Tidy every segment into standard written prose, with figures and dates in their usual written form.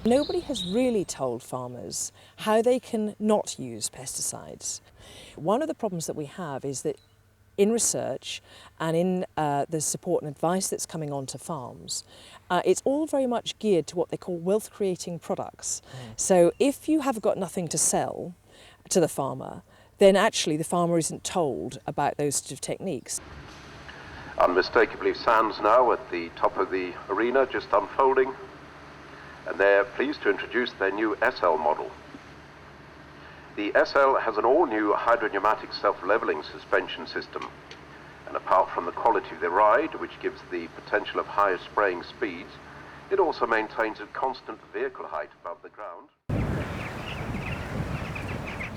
Nobody has really told farmers how they can not use pesticides. One of the problems that we have is that in research and in the support and advice that's coming onto farms, it's all very much geared to what they call wealth-creating products. So if you have got nothing to sell to the farmer, then actually the farmer isn't told about those sort of techniques. Unmistakably Sands now at the top of the arena, just unfolding, and they're pleased to introduce their new SL model. The SL has an all-new hydropneumatic self-leveling suspension system, and apart from the quality of the ride, which gives the potential of higher spraying speeds, it also maintains a constant vehicle height above the ground.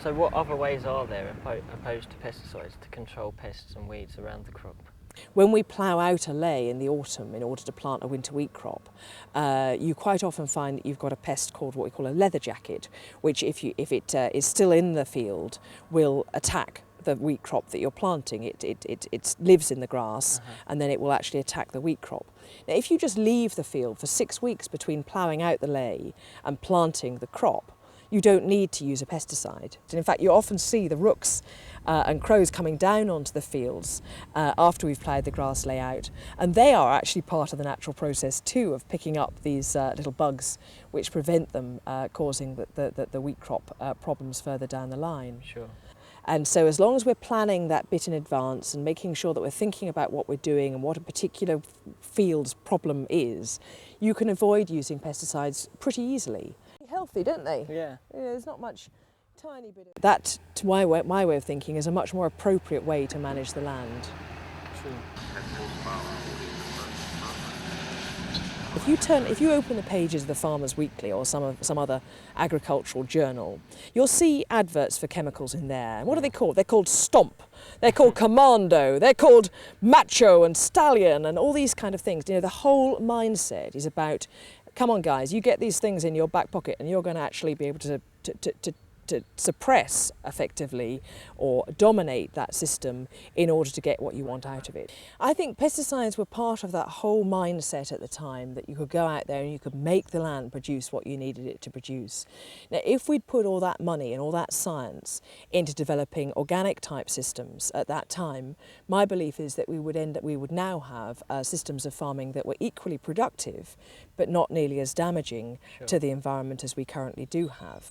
So what other ways are there opposed to pesticides to control pests and weeds around the crop? When we plough out a ley in the autumn in order to plant a winter wheat crop, you quite often find that you've got a pest called what we call a leather jacket, which if it is still in the field will attack the wheat crop that you're planting. It lives in the grass and then it will actually attack the wheat crop. Now if you just leave the field for 6 weeks between ploughing out the ley and planting the crop, you don't need to use a pesticide. And in fact, you often see the rooks and crows coming down onto the fields after we've ploughed the grass layout, and they are actually part of the natural process too of picking up these little bugs which prevent them causing the wheat crop problems further down the line. Sure. And so as long as we're planning that bit in advance and making sure that we're thinking about what we're doing and what a particular field's problem is, you can avoid using pesticides pretty easily. Healthy, don't they? Yeah. There's not much, tiny bit of that, to my way of thinking, is a much more appropriate way to manage the land. True. If you open the pages of the Farmers Weekly or some other agricultural journal, you'll see adverts for chemicals in there. And what are they called? They're called Stomp, they're called Commando, they're called Macho and Stallion and all these kind of things. You know, the whole mindset is about, come on guys, you get these things in your back pocket and you're going to actually be able to suppress effectively or dominate that system in order to get what you want out of it. I think pesticides were part of that whole mindset at the time, that you could go out there and you could make the land produce what you needed it to produce. Now if we'd put all that money and all that science into developing organic type systems at that time, my belief is that we would now have systems of farming that were equally productive but not nearly as damaging to the environment as we currently do have.